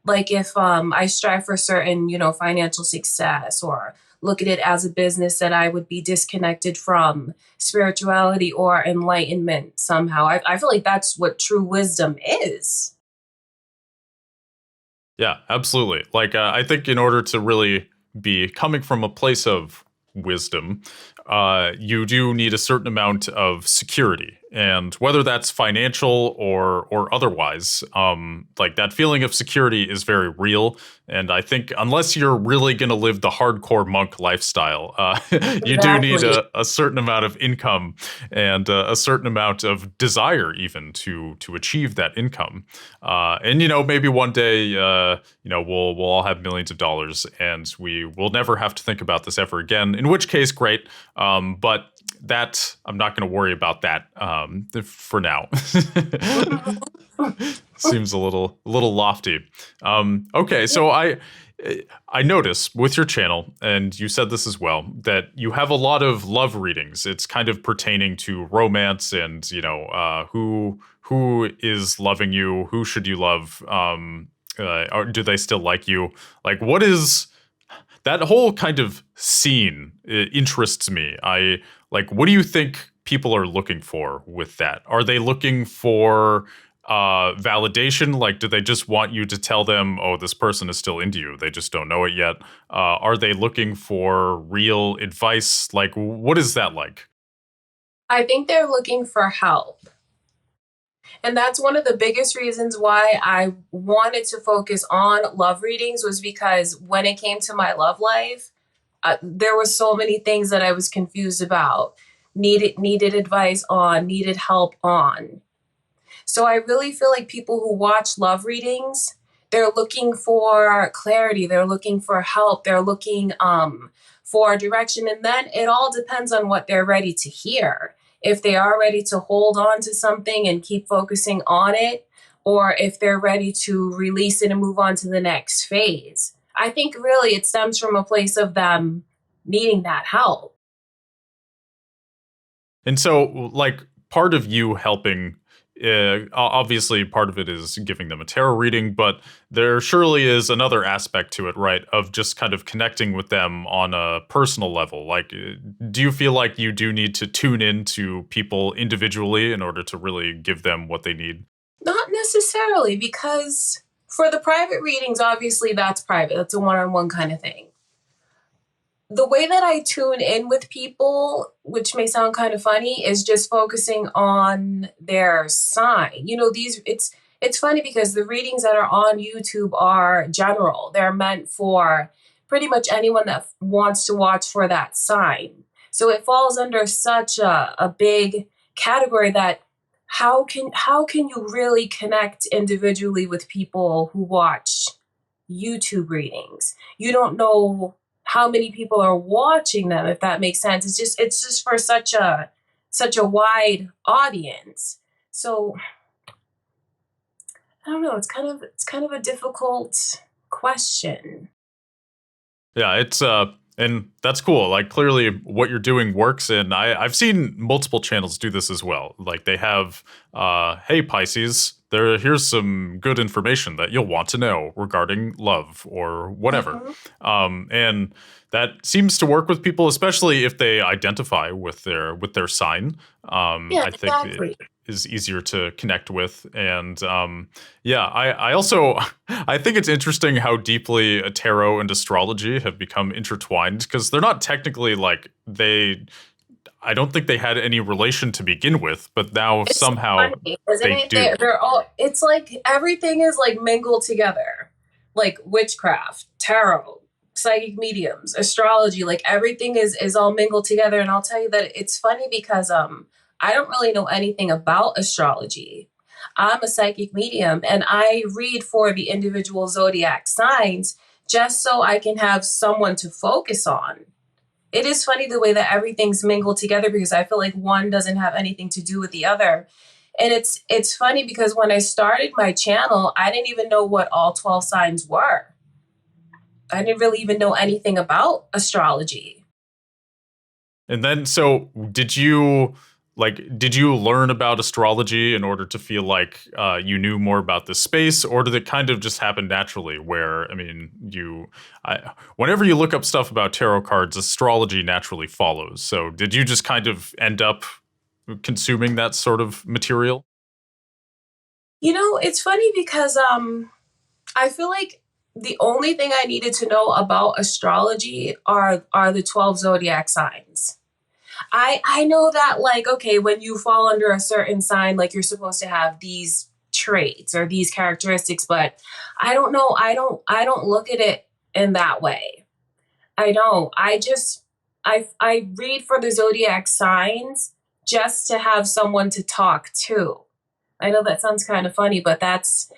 Like if I strive for certain, financial success, or look at it as a business, that I would be disconnected from spirituality or enlightenment somehow. I feel like that's what true wisdom is. Yeah, absolutely. Like, I think in order to really be coming from a place of wisdom, you do need a certain amount of security, and whether that's financial or otherwise, like that feeling of security is very real. And I think unless you're really going to live the hardcore monk lifestyle, you do need Exactly. a certain amount of income, and a certain amount of desire even to achieve that income. And maybe one day, we'll all have millions of dollars, and we will never have to think about this ever again. In which case, great. But that I'm not going to worry about that for now. Seems a little lofty. Okay, so I notice with your channel, and you said this as well, that you have a lot of love readings. It's kind of pertaining to romance, and who is loving you, who should you love, or do they still like you? Like, what is that whole kind of scene interests me. I like, what do you think people are looking for with that? Are they looking for validation? Like, do they just want you to tell them, oh, this person is still into you? They just don't know it yet. Are they looking for real advice? Like, what is that like? I think they're looking for help. And that's one of the biggest reasons why I wanted to focus on love readings, was because when it came to my love life, there were so many things that I was confused about, needed advice on, needed help on. So I really feel like people who watch love readings, they're looking for clarity, they're looking for help, they're looking for direction, and then it all depends on what they're ready to hear. If they are ready to hold on to something and keep focusing on it, or if they're ready to release it and move on to the next phase. I think really it stems from a place of them needing that help. And so, like, part of you helping, obviously, part of it is giving them a tarot reading, but there surely is another aspect to it, right? Of just kind of connecting with them on a personal level. Like, do you feel like you do need to tune in to people individually in order to really give them what they need? Not necessarily, because for the private readings, obviously that's private. That's a one-on-one kind of thing. The way that I tune in with people, which may sound kind of funny, is just focusing on their sign. You know, it's funny because the readings that are on YouTube are general. They're meant for pretty much anyone that wants to watch for that sign. So it falls under such a big category that how can you really connect individually with people who watch YouTube readings? You don't know how many people are watching them, if that makes sense. It's just for such a wide audience. So I don't know, it's kind of a difficult question. Yeah, it's and that's cool. Like, clearly what you're doing works, and I've seen multiple channels do this as well. Like, they have hey Pisces, here's some good information that you'll want to know regarding love or whatever. Hmm. And that seems to work with people, especially if they identify with their sign. Yeah, I think it exactly. is easier to connect with. And yeah, I also I think it's interesting how deeply tarot and astrology have become intertwined, because they're not technically like they. I don't think they had any relation to begin with, but now It's so somehow funny, isn't they it? They're, do. they're all, it's like everything is like mingled together. Like witchcraft, tarot, psychic mediums, astrology, like everything is all mingled together. And I'll tell you that it's funny because I don't really know anything about astrology. I'm a psychic medium and I read for the individual zodiac signs just so I can have someone to focus on. It is funny the way that everything's mingled together, because I feel like one doesn't have anything to do with the other. And it's funny because when I started my channel, I didn't even know what all 12 signs were. I didn't really even know anything about astrology. And then, so did you learn about astrology in order to feel like you knew more about the space, or did it kind of just happen naturally? Where, I mean, whenever you look up stuff about tarot cards, astrology naturally follows. So, did you just kind of end up consuming that sort of material? You know, it's funny because I feel like the only thing I needed to know about astrology are the 12 zodiac signs. I know that, like, okay, when you fall under a certain sign, like you're supposed to have these traits or these characteristics, but I don't know. I don't look at it in that way. I don't. I read for the zodiac signs just to have someone to talk to. I know that sounds kind of funny, but that's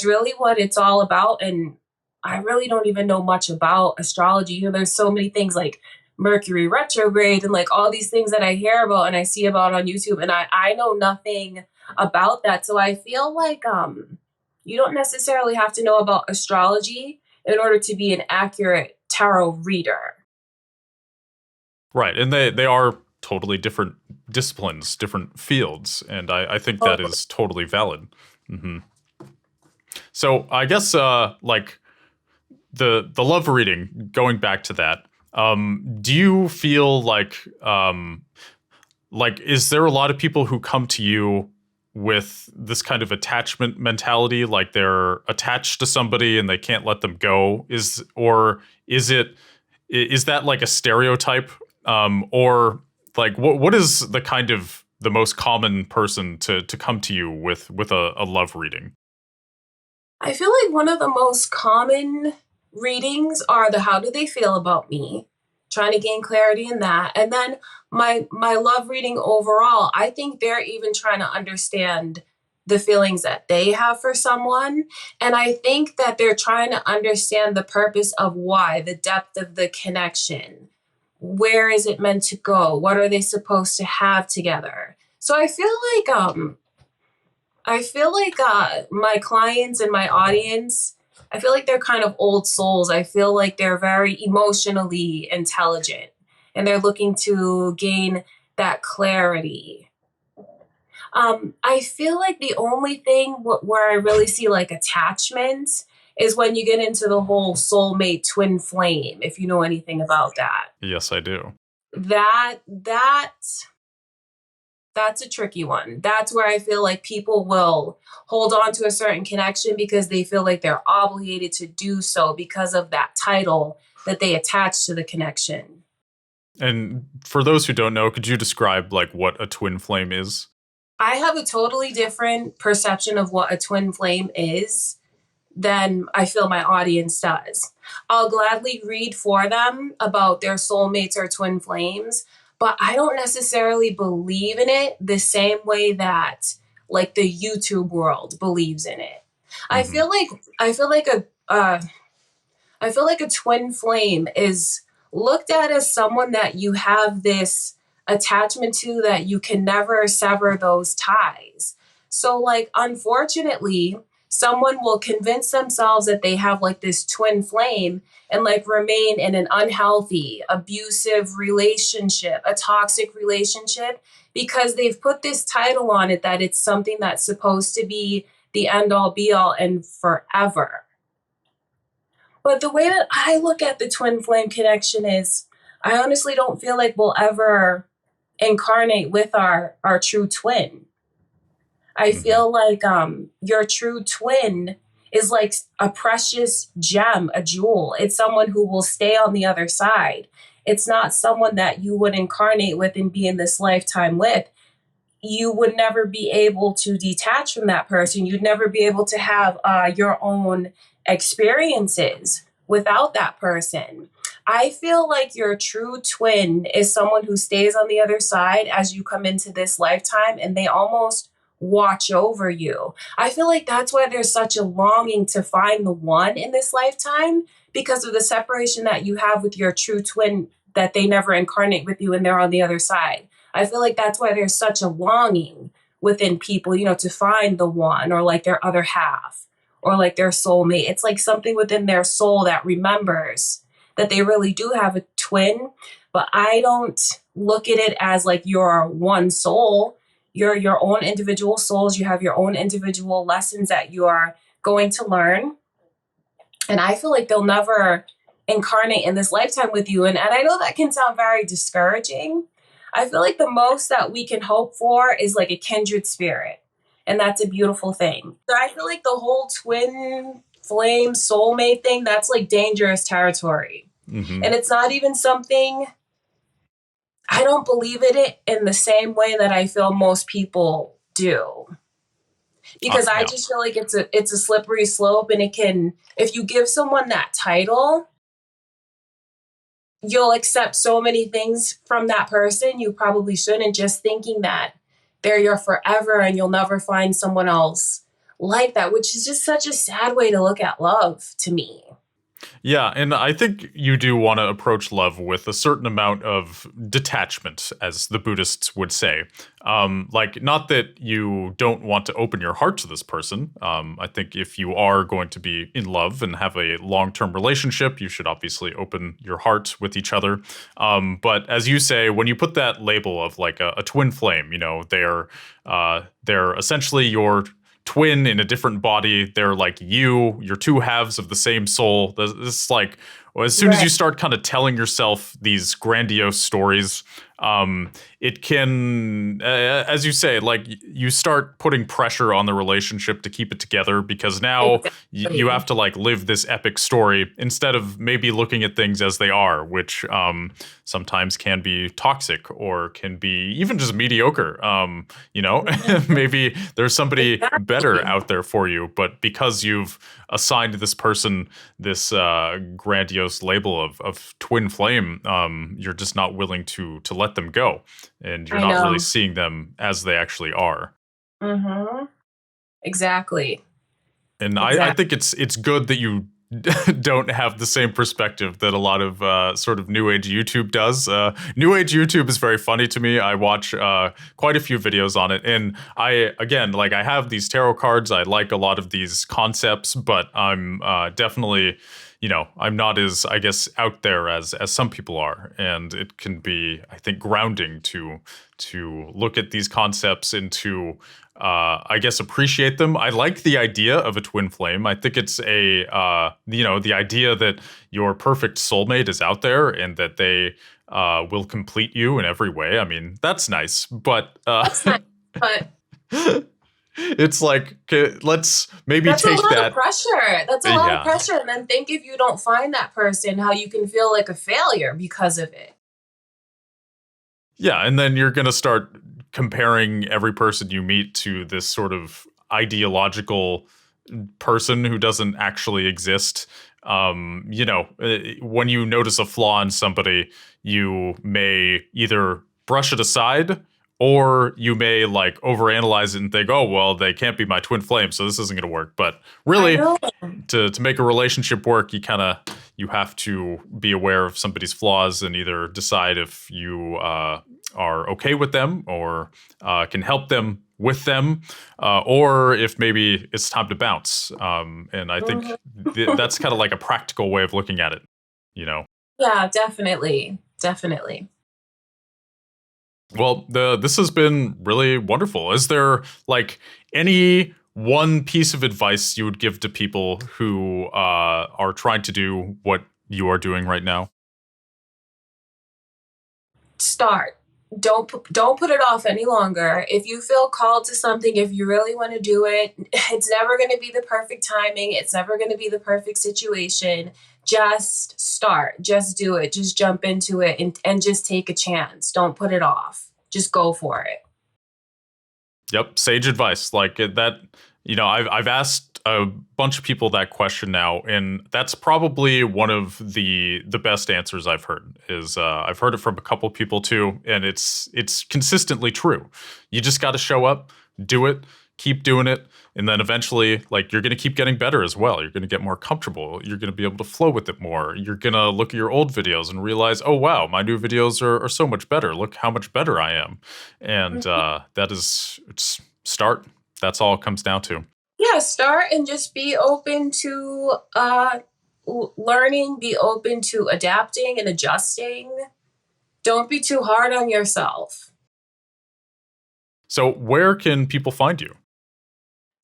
really what it's all about. And I really don't even know much about astrology. You know, there's so many things like Mercury retrograde and like all these things that I hear about and I see about on YouTube, and I know nothing about that. So I feel like you don't necessarily have to know about astrology in order to be an accurate tarot reader. Right, and they are totally different disciplines, different fields, and I think that is totally valid. Hmm. So, I guess like, the love reading, going back to that, do you feel like is there a lot of people who come to you with this kind of attachment mentality, like they're attached to somebody and they can't let them go? Is that like a stereotype? Or like what is the kind of the most common person to come to you with a love reading? I feel like one of the most common readings are the how do they feel about me, trying to gain clarity in that. And then my love reading overall, I think they're even trying to understand the feelings that they have for someone. And I think that they're trying to understand the purpose of why, the depth of the connection. Where is it meant to go? What are they supposed to have together? So I feel like my clients and my audience, I feel like they're kind of old souls. I feel like they're very emotionally intelligent and they're looking to gain that clarity. I feel like the only thing where I really see like attachment is when you get into the whole soulmate twin flame, if you know anything about that. Yes, I do. That that's a tricky one. That's where I feel like people will hold on to a certain connection because they feel like they're obligated to do so because of that title that they attach to the connection. And for those who don't know, could you describe like what a twin flame is? I have a totally different perception of what a twin flame is than I feel my audience does. I'll gladly read for them about their soulmates or twin flames, but I don't necessarily believe in it the same way that like the YouTube world believes in it. I Hmm. feel like I feel like I feel like a twin flame is looked at as someone that you have this attachment to that you can never sever those ties. So, like, unfortunately, someone will convince themselves that they have like this twin flame and like remain in an unhealthy, abusive relationship, a toxic relationship, because they've put this title on it that it's something that's supposed to be the end all be all and forever. But the way that I look at the twin flame connection is I honestly don't feel like we'll ever incarnate with our true twin. I Hmm. feel like your true twin is like a precious gem, a jewel. It's someone who will stay on the other side. It's not someone that you would incarnate with and be in this lifetime with. You would never be able to detach from that person. You'd never be able to have your own experiences without that person. I feel like your true twin is someone who stays on the other side as you come into this lifetime and they almost watch over you. I feel like that's why there's such a longing to find the one in this lifetime because of the separation that you have with your true twin that they never incarnate with you and they're on the other side. I feel like that's why there's such a longing within people, to find the one or like their other half or like their soulmate. It's like something within their soul that remembers that they really do have a twin. But I don't look at it as like your one soul. You're your own individual souls. You have your own individual lessons that you are going to learn. And I feel like they'll never incarnate in this lifetime with you. And I know that can sound very discouraging. I feel like the most that we can hope for is like a kindred spirit. And that's a beautiful thing. So I feel like the whole twin flame soulmate thing, that's like dangerous territory. Hmm. And it's not even something I don't believe in it in the same way that I feel most people do. Because I Yeah. just feel like it's a slippery slope and it can if you give someone that title, you'll accept so many things from that person you probably shouldn't, just thinking that they're your forever and you'll never find someone else like that, which is just such a sad way to look at love to me. Yeah, and I think you do want to approach love with a certain amount of detachment, as the Buddhists would say. Like, not that you don't want to open your heart to this person. I think if you are going to be in love and have a long term relationship, you should obviously open your heart with each other. But as you say, when you put that label of like a twin flame, they're essentially your twin in a different body. They're like you're two halves of the same soul. This is like, well, as soon as you Right. start kind of telling yourself these grandiose stories, it can, as you say, like you start putting pressure on the relationship to keep it together because now you Exactly. have to like live this epic story instead of maybe looking at things as they are, which sometimes can be toxic or can be even just mediocre. Mhm. Maybe there's somebody better Exactly. out there for you, but because you've assigned this person this grandiose label of twin flame, you're just not willing to let them go, and you're I not really know. seeing them as they actually are. Mhm. Exactly. And I Exactly. think it's good that you don't have the same perspective that a lot of sort of new age YouTube does. New age YouTube is very funny to me. I watch quite a few videos on it, and I again like I have these tarot cards. I like a lot of these concepts, but I'm definitely, I'm not as, I guess, out there as some people are, and it can be, I think, grounding to look at these concepts and to I guess appreciate them. I like the idea of a twin flame. I think it's the idea that your perfect soulmate is out there and that they will complete you in every way. I mean, that's nice, but That's nice, but it's like, let's maybe that's a take lot of that. pressure. That's a lot of Yeah. pressure, and then think if you don't find that person, how you can feel like a failure because of it. Yeah, and then you're going to start comparing every person you meet to this sort of ideological person who doesn't actually exist. When you notice a flaw in somebody, you may either brush it aside or you may like overanalyze it and think, oh, well, they can't be my twin flame, so this isn't going to work. But I really, know. to make a relationship work, you have to be aware of somebody's flaws and either decide if you are okay with them or can help them with them, or if maybe it's time to bounce. And I think Mhm. that's kind of like a practical way of looking at it. You know. Yeah, definitely. Definitely. Well, this has been really wonderful. Is there like any one piece of advice you would give to people who are trying to do what you are doing right now? Start. Don't put it off any longer. If you feel called to something, if you really want to do it, it's never going to be the perfect timing. It's never going to be the perfect situation. Just start. Just do it. Just jump into it and just take a chance. Don't put it off. Just go for it. Yep, sage advice. Like that, I've asked a bunch of people that question now, and that's probably one of the best answers I've heard. Is I've heard it from a couple people too, and it's consistently true. You just got to show up, do it, keep doing it, and then eventually, like you're gonna keep getting better as well. You're gonna get more comfortable. You're gonna be able to flow with it more. You're gonna look at your old videos and realize, oh wow, my new videos are so much better. Look how much better I am, and Mhm. it's start. That's all it comes down to. Yeah, start and just be open to learning, be open to adapting and adjusting. Don't be too hard on yourself. So where can people find you?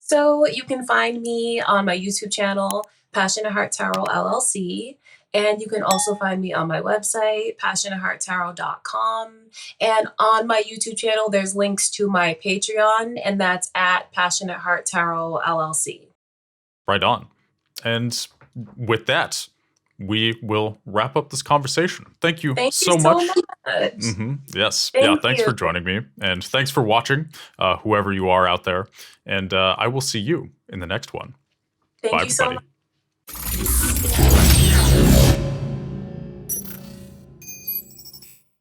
So you can find me on my YouTube channel, Passionate Heart Tarot LLC. And you can also find me on my website, passionatehearttarot.com. And on my YouTube channel, there's links to my Patreon, and that's at Passionate Heart Tarot LLC. Right on. And with that, we will wrap up this conversation. Thank you Thank you so so much. much. Yes. Yeah. Thank Thanks you. for joining me. And thanks for watching, whoever you are out there. And I will see you in the next one. Thank Bye, you so much. everybody.